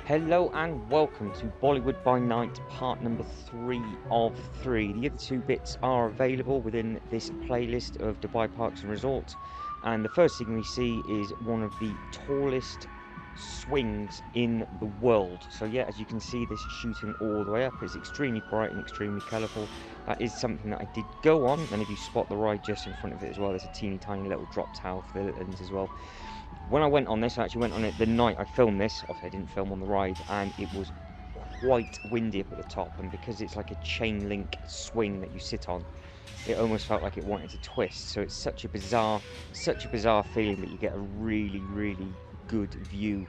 Hello and welcome to Bollywood by Night, part number 3 of 3. The other two bits are available within this playlist of Dubai Parks and Resorts. And the first thing we see is one of the tallest swings in the world. So yeah, as you can see, this is shooting all the way up. It's extremely bright and extremely colourful. That is something that I did go on. And if you spot the ride just in front of it as well, there's a teeny tiny little drop tower for the little ones as well. When I went on this, I actually went on it the night I filmed this. Obviously, I didn't film on the ride, and it was quite windy up at the top. And because it's like a chain link swing that you sit on, it almost felt like it wanted to twist. So it's such a bizarre feeling, but you get a really good view,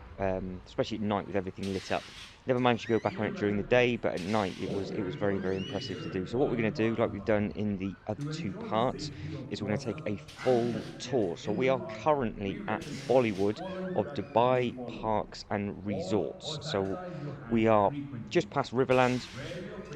especially at night with everything lit up. Never managed to go back on it during the day, but at night it was very impressive to do. So what we're going to do, like we've done in the other two parts, is we're going to take a full tour. So we are currently at Bollywood of Dubai Parks and Resorts. So we are just past Riverland,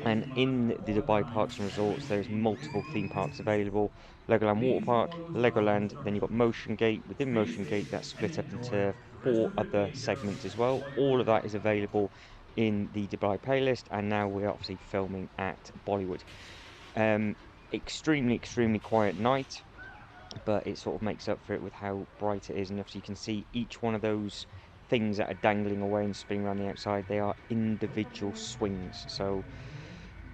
and in the Dubai Parks and Resorts, there's multiple theme parks available. Legoland Water Park, Legoland, then you've got Motion Gate. Within Motion Gate, that's split up into 4 other segments as well. All of that is available in the Dubai playlist, and now we're obviously filming at Bollywood. Um, extremely quiet night, but it sort of makes up for it with how bright it is, and obviously you can see each one of those things that are dangling away and spinning around the outside, they are individual swings. So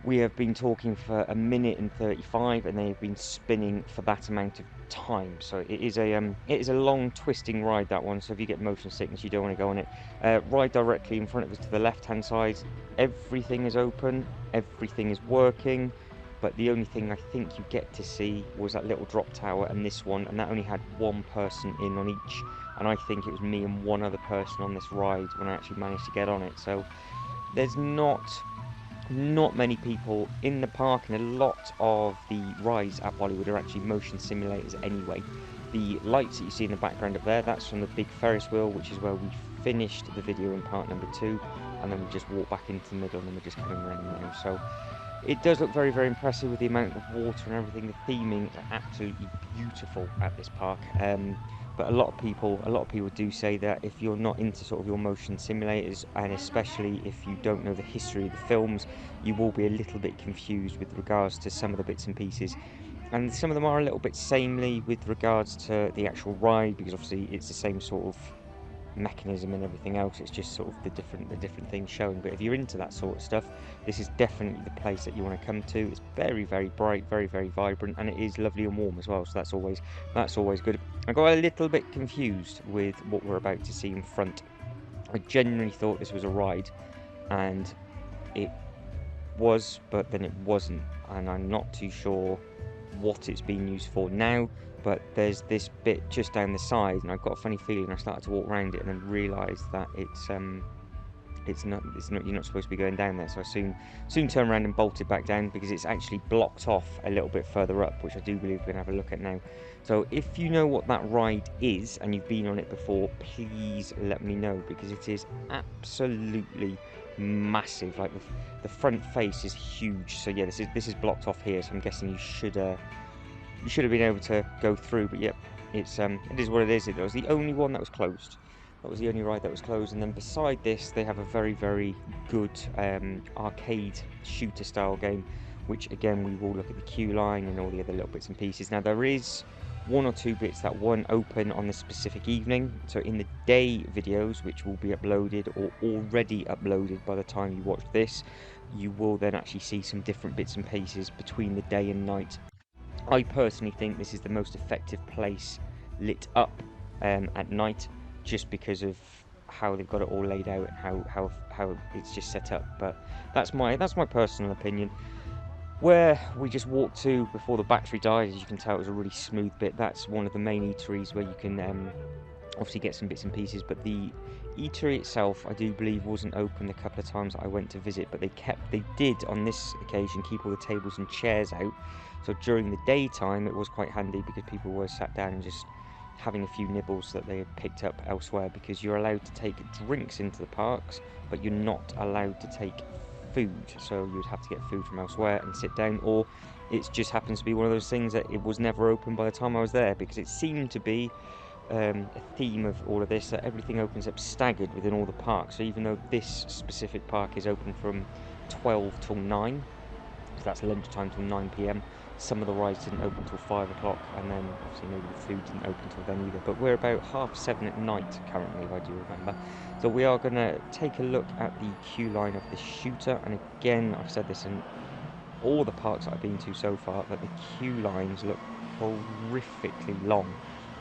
we have been talking for 1:35, and they have been spinning for that amount of time. So it is a long twisting ride, that one. So if you get motion sickness, you don't want to go on it. Ride directly in front of us to the left hand side. Everything is open, everything is working, but the only thing I think you get to see was that little drop tower and this one, and that only had one person in on each, and I think it was me and one other person on this ride when I actually managed to get on it. So there's not many people in the park, and a lot of the rides at Bollywood are actually motion simulators anyway. The lights that you see in the background up there, that's from the big Ferris wheel, which is where we finished the video in part number 2, and then we just walk back into the middle, and then we're just coming around now. So it does look very impressive with the amount of water and everything. The theming is absolutely beautiful at this park. But a lot of people do say that if you're not into sort of your motion simulators, and especially if you don't know the history of the films, you will be a little bit confused with regards to some of the bits and pieces. And some of them are a little bit samey with regards to the actual ride, because obviously it's the same sort of mechanism and everything else. It's just sort of the different things showing. But if you're into that sort of stuff, this is definitely the place that you want to come to. It's very bright, very vibrant, and it is lovely and warm as well, so that's always good. I got a little bit confused with what we're about to see in front. I genuinely thought this was a ride, and it was, but then it wasn't, and I'm not too sure what it's being used for now. But there's this bit just down the side, and I've got a funny feeling. I started to walk around it and then realised that it's not you're not supposed to be going down there. So I soon turned around and bolted back down, because it's actually blocked off a little bit further up, which I do believe we're gonna have a look at now. So if you know what that ride is and you've been on it before, please let me know, because it is absolutely massive. Like the front face is huge. So yeah, this is blocked off here, so I'm guessing you should have been able to go through. But yep, it is what it is. It was the only one that was closed. That was the only ride that was closed. And then beside this, they have a very good arcade shooter style game, which again, we will look at the queue line and all the other little bits and pieces. Now there is 1 or 2 bits that weren't open on the specific evening. So in the day videos, which will be uploaded or already uploaded by the time you watch this, you will then actually see some different bits and pieces between the day and night. I personally think this is the most effective place lit up at night, just because of how they've got it all laid out, how it's just set up. But that's my personal opinion. Where we just walked to before the battery died, as you can tell, it was a really smooth bit. That's one of the main eateries where you can obviously get some bits and pieces. But the eatery itself, I do believe, wasn't open the couple of times that I went to visit, but they did on this occasion keep all the tables and chairs out. So during the daytime, it was quite handy, because people were sat down and just having a few nibbles that they had picked up elsewhere, because you're allowed to take drinks into the parks, but you're not allowed to take food. So you'd have to get food from elsewhere and sit down, or it just happens to be one of those things that it was never open by the time I was there, because it seemed to be a theme of all of this, that everything opens up staggered within all the parks. So even though this specific park is open from 12 till 9, so that's lunchtime till 9 p.m. Some of the rides didn't open till 5 o'clock, and then obviously maybe the food didn't open till then either. But we're about 7:30 at night currently, if I do remember. So we are going to take a look at the queue line of the shooter. And again, I've said this in all the parks that I've been to so far, that the queue lines look horrifically long.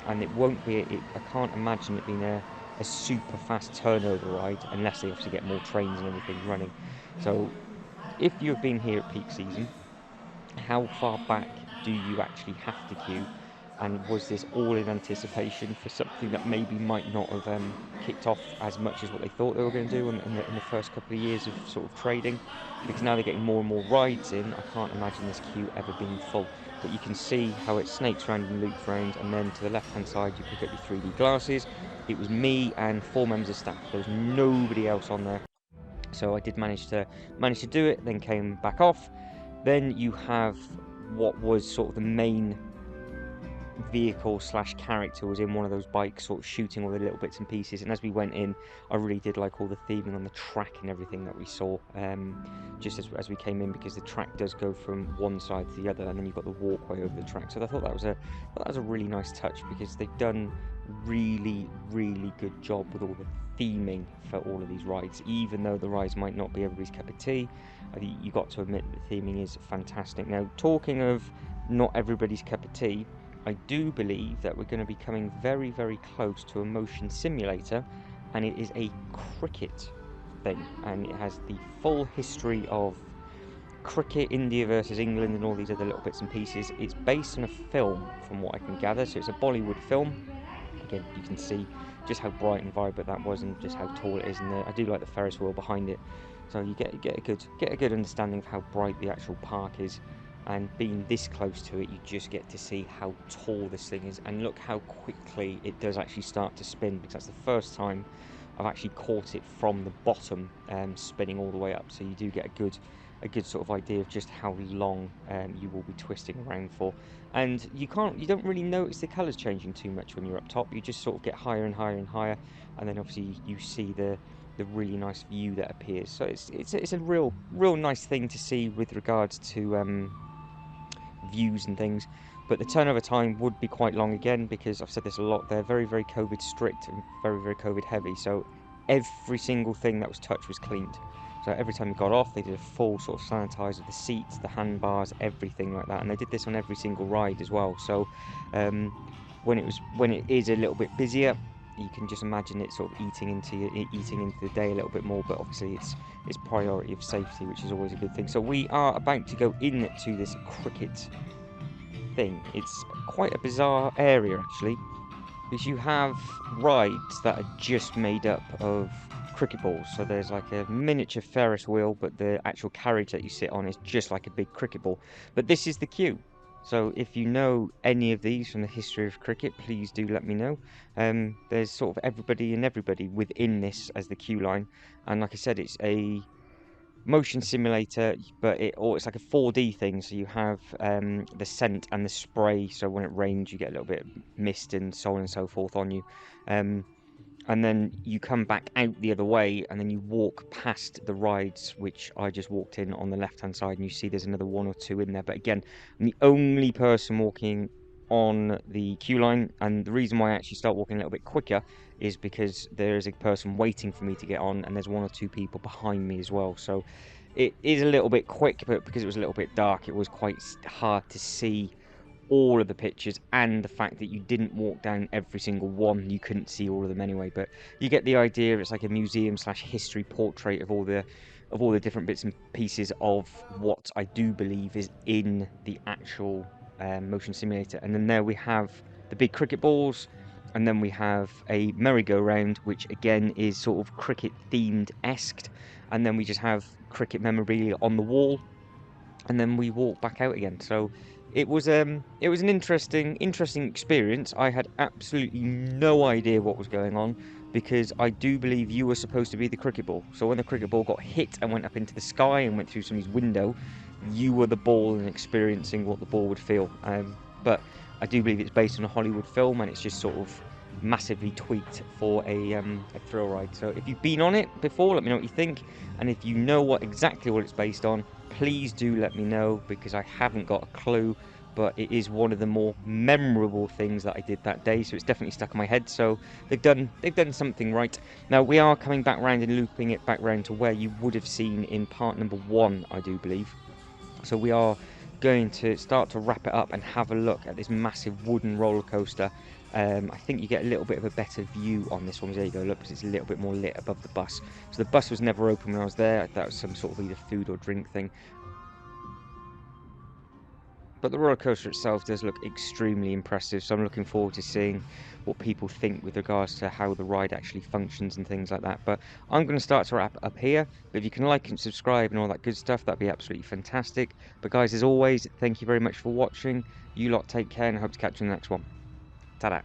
And it won't be, I can't imagine it being a super fast turnover ride, unless they obviously get more trains and everything running. So if you've been here at peak season, how far back do you actually have to queue? And was this all in anticipation for something that maybe might not have kicked off as much as what they thought they were going to do in the first couple of years of sort of trading? Because now they're getting more and more rides in, I can't imagine this queue ever being full. But you can see how it snakes around and loops around, and then to the left hand side you pick up your 3D glasses. It was me and 4 members of staff. There was nobody else on there. So I did manage to do it, then came back off. Then you have what was sort of the main vehicle slash character was in one of those bikes, sort of shooting all the little bits and pieces. And as we went in, I really did like all the theming on the track and everything that we saw, just as we came in, because the track does go from one side to the other, and then you've got the walkway over the track. So I thought that was a really nice touch, because they've done really good job with all the theming for all of these rides. Even though the rides might not be everybody's cup of tea, I think you got to admit that the theming is fantastic. Now, talking of not everybody's cup of tea, I do believe that we're going to be coming very close to a motion simulator, and it is a cricket thing, and it has the full history of cricket, India versus England, and all these other little bits and pieces. It's based on a film, from what I can gather, so it's a Bollywood film. Again, you can see just how bright and vibrant that was, and just how tall it is, and I do like the Ferris wheel behind it. So you get a good understanding of how bright the actual park is. And being this close to it, you just get to see how tall this thing is, and look how quickly it does actually start to spin, because that's the first time I've actually caught it from the bottom, spinning all the way up. So you do get a good sort of idea of just how long you will be twisting around for. And you don't really notice the colours changing too much when you're up top. You just sort of get higher and higher and higher, and then obviously you see the really nice view that appears. So it's a real nice thing to see with regards to views and things. But the turnover time would be quite long again, because I've said this a lot, they're very COVID strict and very COVID heavy. So every single thing that was touched was cleaned. So every time you got off, they did a full sort of sanitize of the seats, the handbars, everything like that. And they did this on every single ride as well. So when it is a little bit busier, you can just imagine it sort of eating into the day a little bit more. But obviously it's priority of safety, which is always a good thing. So we are about to go into this cricket thing. It's quite a bizarre area actually, because you have rides that are just made up of cricket balls. So there's like a miniature Ferris wheel, but the actual carriage that you sit on is just like a big cricket ball. But this is the queue. So if you know any of these from the history of cricket, please do let me know. There's sort of everybody within this as the queue line. And like I said, it's a motion simulator, but it's like a 4D thing. So you have the scent and the spray. So when it rains, you get a little bit of mist and so on and so forth on you. And then you come back out the other way, and then you walk past the rides, which I just walked in on the left-hand side, and you see there's another 1 or 2 in there. But again, I'm the only person walking on the queue line, and the reason why I actually start walking a little bit quicker is because there is a person waiting for me to get on, and there's 1 or 2 people behind me as well. So it is a little bit quick, but because it was a little bit dark, it was quite hard to see all of the pictures, and the fact that you didn't walk down every single one, you couldn't see all of them anyway. But you get the idea. It's like a museum slash history portrait of all the different bits and pieces of what I do believe is in the actual motion simulator. And then there we have the big cricket balls, and then we have a merry-go-round, which again is sort of cricket themed esque, and then we just have cricket memorabilia on the wall, and then we walk back out again. So it was an interesting experience. I had absolutely no idea what was going on, because I do believe you were supposed to be the cricket ball. So when the cricket ball got hit and went up into the sky and went through somebody's window, you were the ball and experiencing what the ball would feel. But I do believe it's based on a Hollywood film, and it's just sort of massively tweaked for a thrill ride. So if you've been on it before, let me know what you think, and if you know exactly what it's based on, please do let me know, because I haven't got a clue. But it is one of the more memorable things that I did that day, so it's definitely stuck in my head. So they've done something right. Now we are coming back round and looping it back round to where you would have seen in part number 1, I do believe. So we are going to start to wrap it up and have a look at this massive wooden roller coaster. I think you get a little bit of a better view on this one. There you go, look, because it's a little bit more lit above the bus. So the bus was never open when I was there. That was some sort of either food or drink thing. But the roller coaster itself does look extremely impressive, so I'm looking forward to seeing what people think with regards to how the ride actually functions and things like that. But I'm going to start to wrap up here. But if you can like and subscribe and all that good stuff, that'd be absolutely fantastic. But guys, as always, thank you very much for watching. You lot take care, and I hope to catch you in the next one. Ta-da.